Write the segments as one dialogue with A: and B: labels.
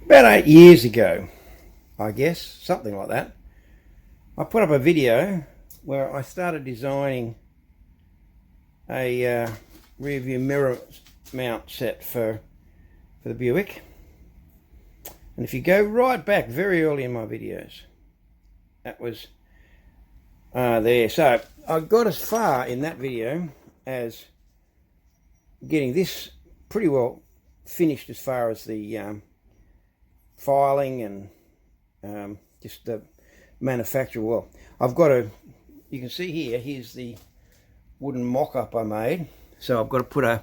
A: About 8 years ago, I guess, something like that, I put up a video where I started designing a rear view mirror mount set for the Buick. And if you go right back very early in my videos, that was there. So I got as far in that video as getting this pretty well finished as far as the filing and just the manufacture. Well, I've got you can see here's the wooden mock-up I made. So I've got to put a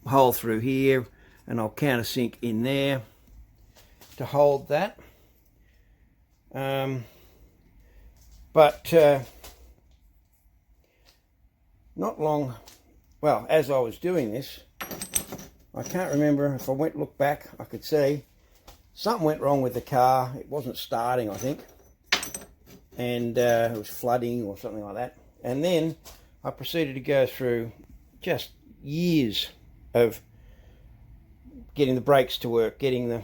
A: hole through here, and I'll countersink in there to hold that. But not long, well, as I was doing this, I can't remember if I look back, I could see something went wrong with the car. It wasn't starting, I think, and it was flooding or something like that. And then I proceeded to go through just years of getting the brakes to work, getting the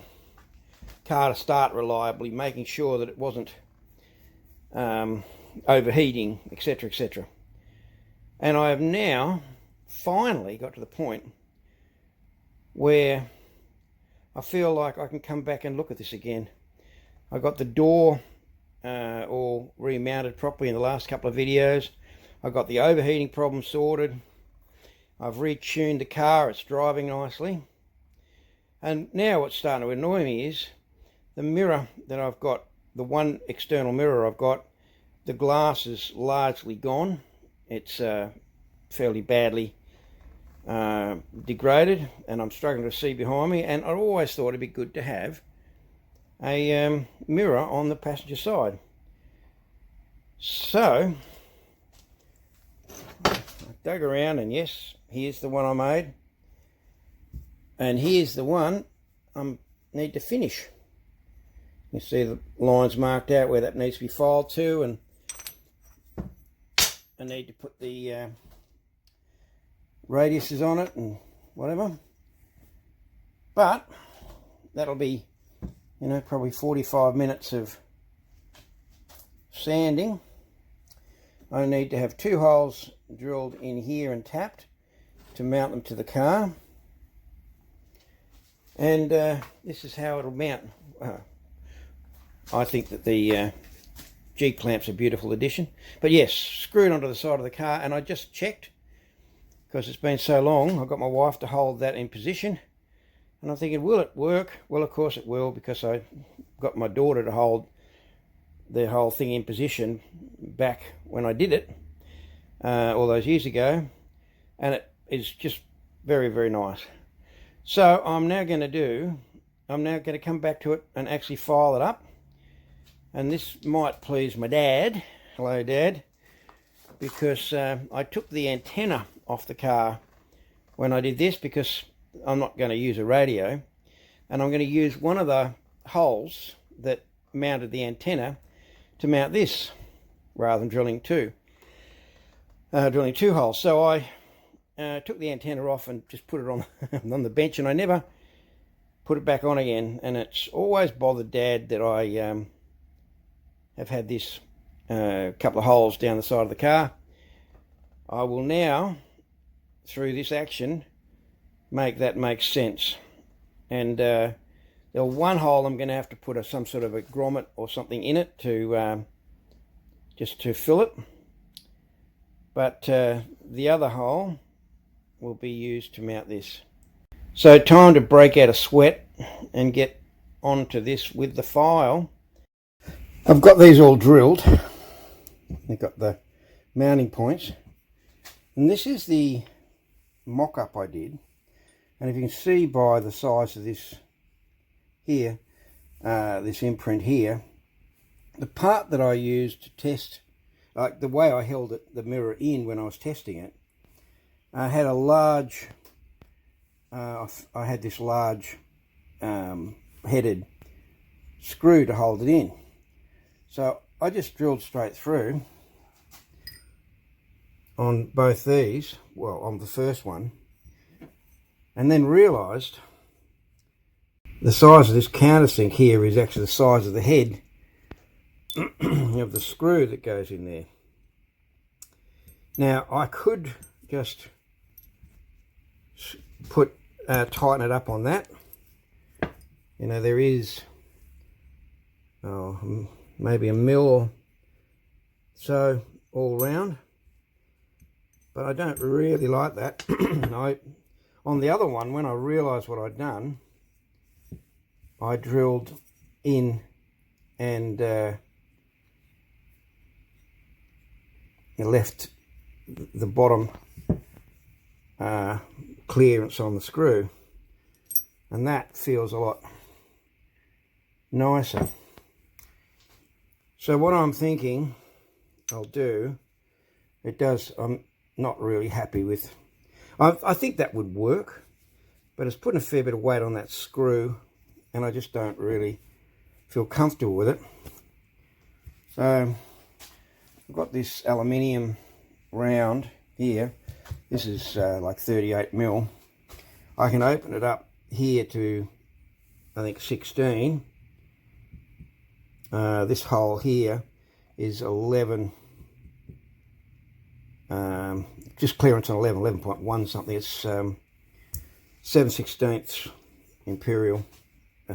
A: car to start reliably, making sure that it wasn't overheating, etc., etc. And I have now finally got to the point where I feel like I can come back and look at this again. I got the door all remounted properly in the last couple of videos. I got the overheating problem sorted. I've retuned the car, it's driving nicely. And now what's starting to annoy me is the mirror that I've got, the one external mirror I've got, the glass is largely gone. It's fairly badly degraded, and I'm struggling to see behind me. And I always thought it'd be good to have a mirror on the passenger side. So I dug around, and yes, here's the one I made, and here's the one I need to finish. You see the lines marked out where that needs to be filed to, and I need to put the radiuses on it and whatever. But that'll be, you know, probably 45 minutes of sanding. I need to have 2 holes drilled in here and tapped to mount them to the car. And this is how it'll mount. I think that the G-clamp's a beautiful addition. But yes, screwed onto the side of the car, and I just checked, because it's been so long, I got my wife to hold that in position, and I'm thinking, will it work? Well, of course it will, because I got my daughter to hold the whole thing in position back when I did it all those years ago, and it is just very, very nice. So I'm now going to come back to it and actually file it up. And this might please my dad. Hello, Dad. Because I took the antenna off the car when I did this, because I'm not going to use a radio. And I'm going to use one of the holes that mounted the antenna to mount this, rather than drilling two holes. So I took the antenna off and just put it on, on the bench, and I never put it back on again. And it's always bothered Dad that I have had this couple of holes down the side of the car. I will now, through this action, make that make sense. And there's one hole I'm going to have to put some sort of a grommet or something in it to just to fill it. But the other hole will be used to mount this. So time to break out a sweat and get onto this with the file. I've got these all drilled. They've got the mounting points. And this is the mock-up I did. And if you can see by the size of this here, this imprint here, the part that I used to test, like the way I held the mirror in when I was testing it, I had a large, I had this large headed screw to hold it in. So I just drilled straight through on both these, well, on the first one, and then realised the size of this countersink here is actually the size of the head of the screw that goes in there. Now I could just tighten it up on that. You know, there is maybe a mil or so all round, but I don't really like that. On the other one, when I realised what I'd done, I drilled in and left the bottom clearance on the screw, and that feels a lot nicer. So what I'm thinking I'll do, I'm not really happy with, I think that would work, but it's putting a fair bit of weight on that screw and I just don't really feel comfortable with it. So I've got this aluminium round here. This is like 38 mil. I can open it up here to, I think, 16. This hole here is 11, just clearance on 11.1 something. It's 7/16 imperial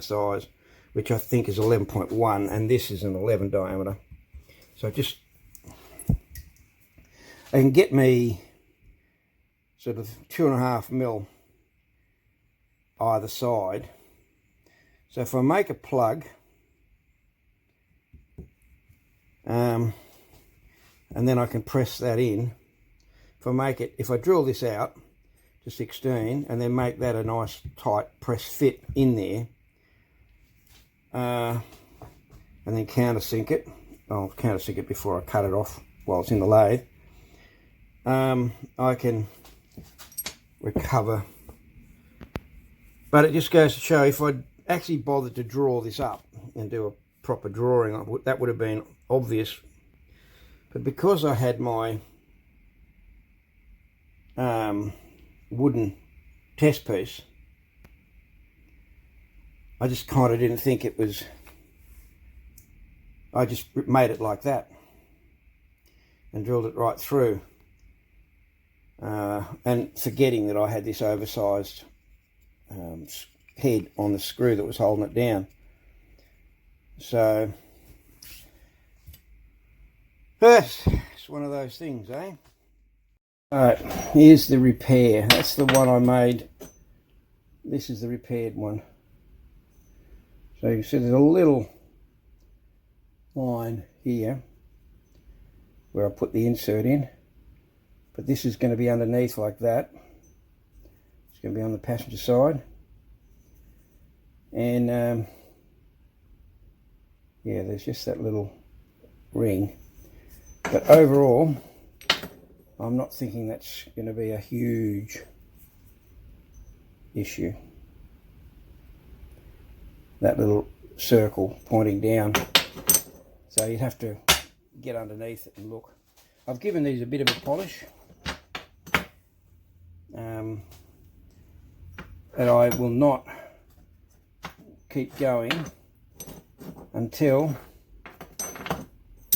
A: size, which I think is 11.1, and this is an 11 diameter. So just, I can get me sort of 2.5 mil either side. So if I make a plug, and then I can press that in. If I drill this out to 16 and then make that a nice tight press fit in there, and then countersink it. I'll countersink it before I cut it off while it's in the lathe. I can recover. But it just goes to show, if I'd actually bothered to draw this up and do a proper drawing, that would have been obvious. But because I had my wooden test piece, I just kind of didn't think it was, I just made it like that and drilled it right through, and forgetting that I had this oversized head on the screw that was holding it down. So it's one of those things, eh? Alright, here's the repair. That's the one I made. This is the repaired one. So you can see there's a little line here where I put the insert in, but this is going to be underneath like that. It's going to be on the passenger side, and yeah, there's just that little ring. But overall, I'm not thinking that's going to be a huge issue. That little circle pointing down. So you'd have to get underneath it and look. I've given these a bit of a polish. And I will not keep going until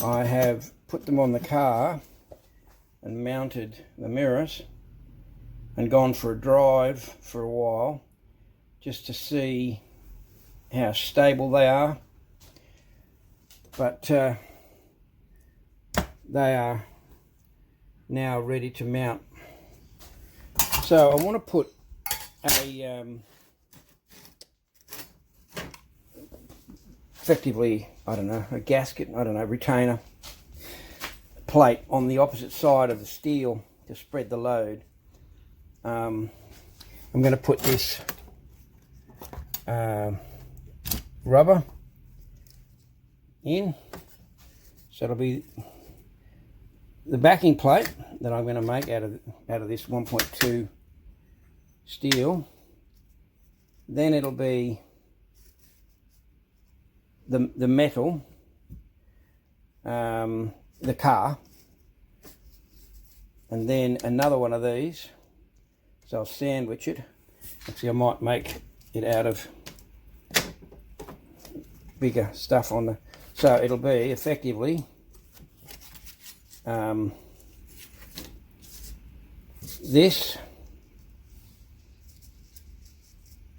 A: I have put them on the car and mounted the mirrors and gone for a drive for a while, just to see how stable they are. But they are now ready to mount. So I want to put a effectively, I don't know, a gasket, I don't know, retainer plate on the opposite side of the steel to spread the load. I'm going to put this rubber in, so it'll be the backing plate that I'm going to make out of this 1.2 steel. Then it'll be the metal, the car, and then another one of these. So I'll sandwich it. Actually, I might make it out of bigger stuff on the, so it'll be effectively this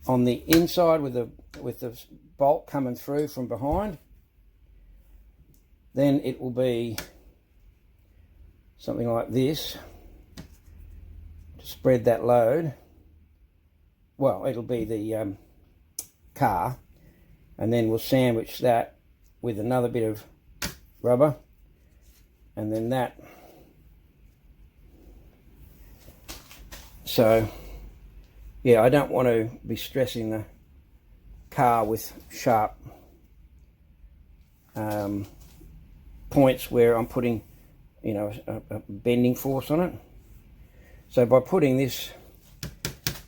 A: on the inside with the bolt coming through from behind. Then it will be something like this to spread that load. Well, it'll be the car, and then we'll sandwich that with another bit of rubber, and then that. So yeah, I don't want to be stressing the car with sharp points where I'm putting, you know, a bending force on it. So by putting this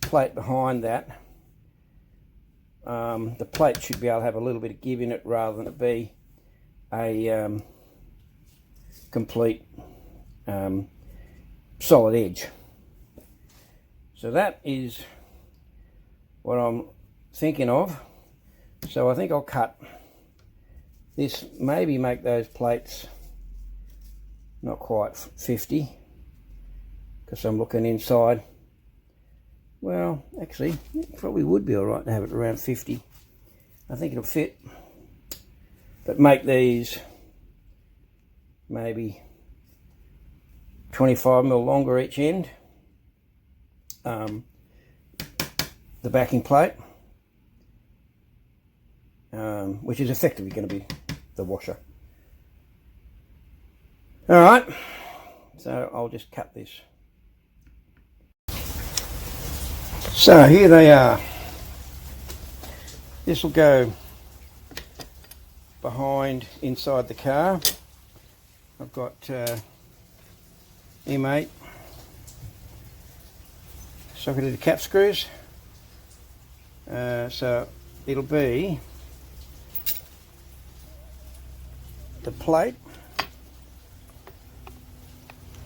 A: plate behind that, the plate should be able to have a little bit of give in it rather than it be a complete solid edge. So that is what I'm thinking of. So I think I'll cut this, maybe make those plates not quite 50, because I'm looking inside. Well, actually, it probably would be all right to have it around 50. I think it'll fit. But make these maybe 25mm longer each end. The backing plate, which is effectively going to be the washer. All right, so I'll just cut this. So here they are. This will go behind inside the car. I've got M8 socketed to cap screws. So it'll be the plate,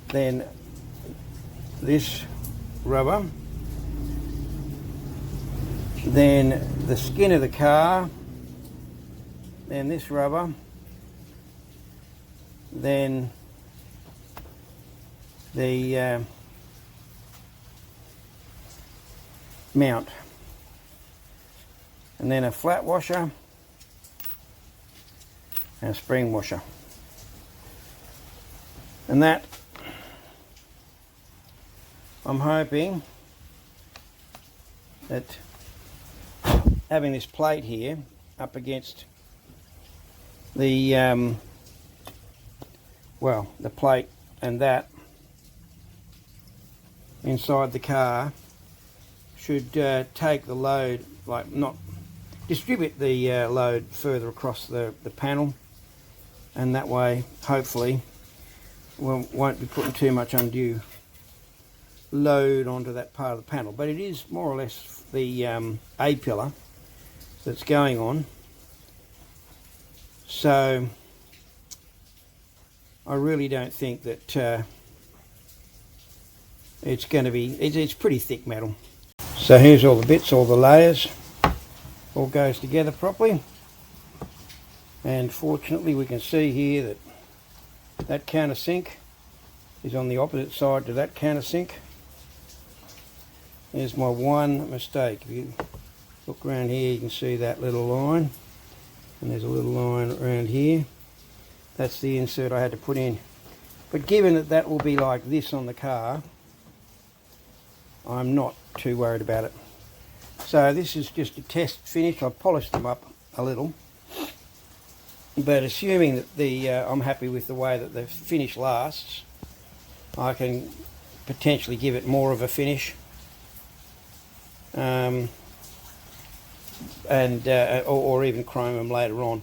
A: then this rubber, then the skin of the car, then this rubber, then the mount, and then a flat washer and a spring washer. And that, I'm hoping that having this plate here up against the well, the plate and that inside the car should take the load, like not distribute the load further across the panel, and that way hopefully we won't be putting too much undue load onto that part of the panel. But it is more or less the A-pillar that's going on, so I really don't think that it's going to be, it's pretty thick metal. So here's all the bits, all the layers, all goes together properly, and fortunately we can see here that that countersink is on the opposite side to that countersink. There's my one mistake. If you look around here, you can see that little line, and there's a little line around here. That's the insert I had to put in. But given that that will be like this on the car, I'm not too worried about it. So this is just a test finish. I've polished them up a little, but assuming that the I'm happy with the way that the finish lasts, I can potentially give it more of a finish, or even chrome them later on.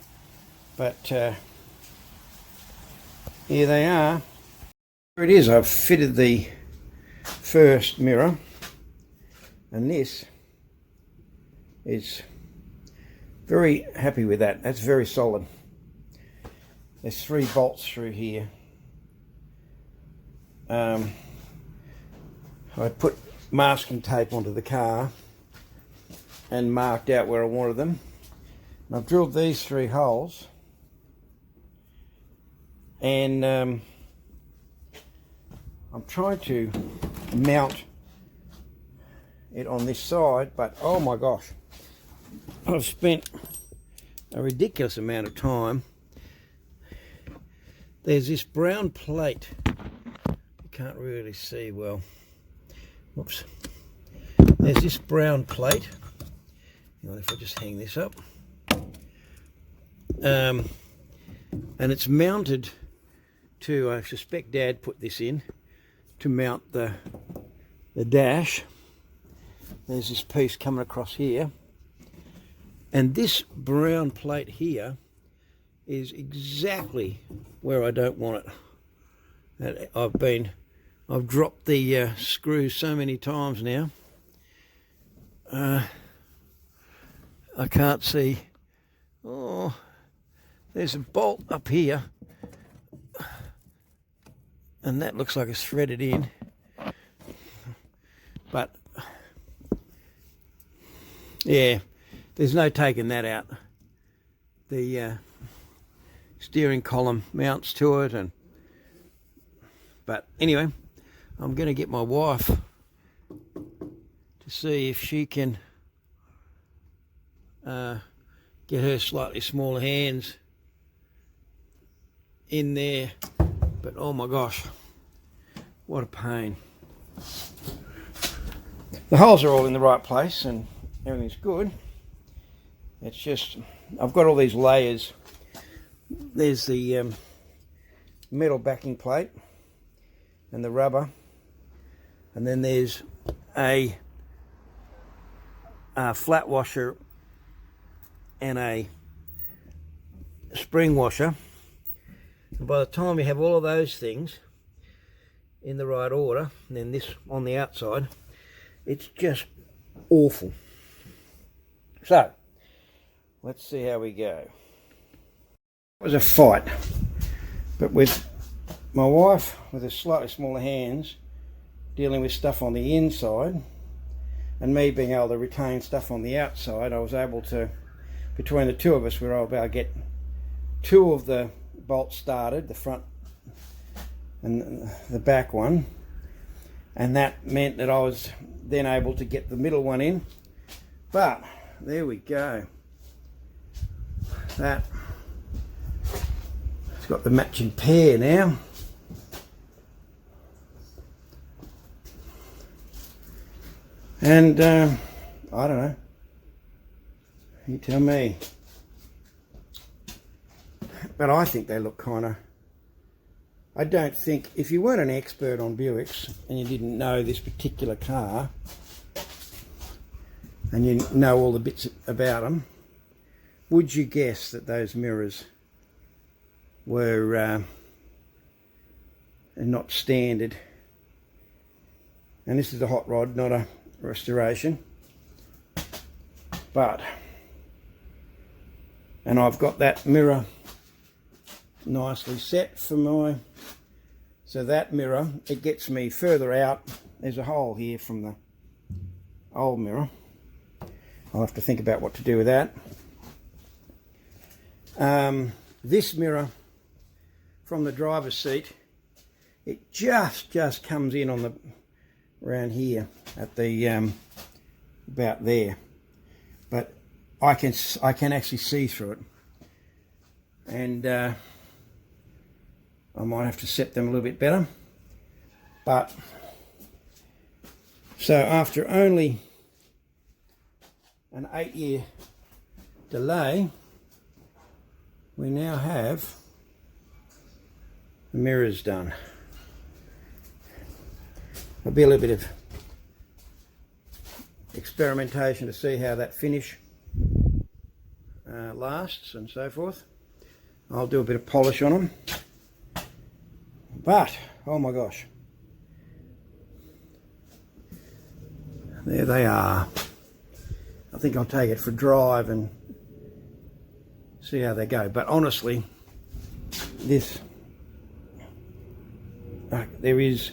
A: But here they are. Here it is. I've fitted the first mirror, and this is very happy with that. That's very solid. There's 3 bolts through here. I put masking tape onto the car and marked out where I wanted them, I've drilled these 3 holes, and I'm trying to mount it on this side, but oh my gosh, I've spent a ridiculous amount of time. There's this brown plate, you can't really see well, whoops, there's this brown plate. Hang on, if I just hang this up, and it's mounted to, I suspect Dad put this in to mount the dash. There's this piece coming across here, and this brown plate here is exactly where I don't want it. I've dropped the screws so many times now. I can't see. Oh, there's a bolt up here, and that looks like it's threaded in, but yeah, there's no taking that out. The steering column mounts to it, but anyway, I'm going to get my wife to see if she can get her slightly smaller hands in there. But oh my gosh, what a pain. The holes are all in the right place and everything's good. It's just, I've got all these layers. There's the metal backing plate and the rubber, and then there's a flat washer and a spring washer. And by the time you have all of those things in the right order, and then this on the outside, it's just awful. So let's see how we go. It was a fight, but with my wife with her slightly smaller hands dealing with stuff on the inside, and me being able to retain stuff on the outside, I was able to, between the two of us, we were able to get 2 of the bolts started, the front and the back one, and that meant that I was then able to get the middle one in. But there we go. That it's got the matching pair now. And I don't know, you tell me, but I think they look kind of, I don't think, if you weren't an expert on Buicks and you didn't know this particular car and you know all the bits about them, would you guess that those mirrors were not standard? And this is a hot rod, not a restoration. But, and I've got that mirror nicely set for my, so that mirror, it gets me further out. There's a hole here from the old mirror. I'll have to think about what to do with that. This mirror from the driver's seat, it just comes in on the, around here at the about there, but I can actually see through it, and I might have to set them a little bit better. But so after only an 8-year delay, we now have the mirrors done. There'll be a little bit of experimentation to see how that finish lasts and so forth. I'll do a bit of polish on them, but oh my gosh, there they are. I think I'll take it for a drive and see how they go. But honestly, this there is,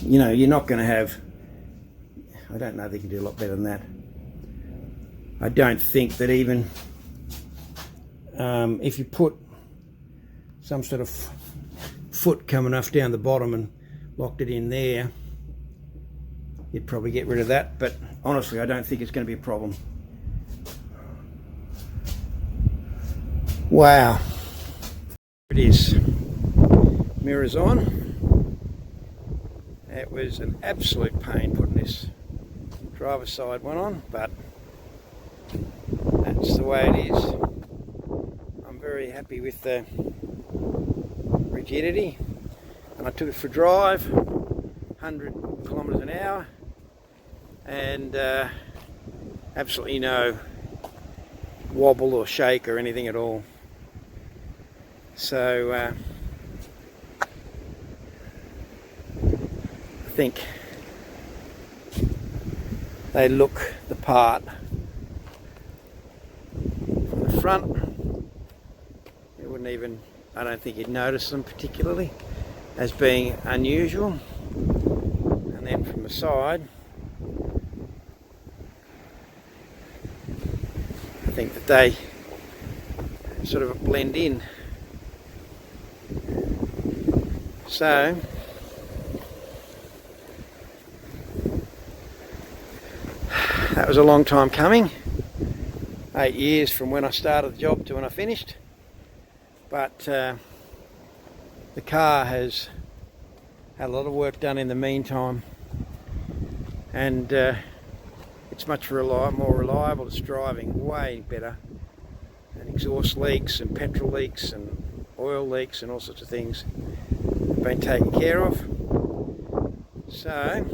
A: you know, you're not going to have I don't know, they can do a lot better than that. I don't think that even if you put some sort of foot coming off down the bottom and locked it in there, you'd probably get rid of that, but honestly I don't think it's going to be a problem. Wow, it is. Mirrors on. It was an absolute pain putting this driver's side one on, but that's the way it is. I'm very happy with the rigidity, and I took it for a drive, 100 kilometers an hour, and absolutely no wobble or shake or anything at all. So I think they look the part. From the front, you wouldn't even, I don't think you'd notice them particularly as being unusual. And then from the side, I think that they sort of blend in. So that was a long time coming, 8 years from when I started the job to when I finished, but the car has had a lot of work done in the meantime, and it's much more reliable. It's driving way better, and exhaust leaks and petrol leaks and oil leaks and all sorts of things have been taken care of. So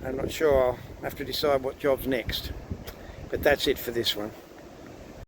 A: I'm not sure, I'll have to decide what job's next, but that's it for this one.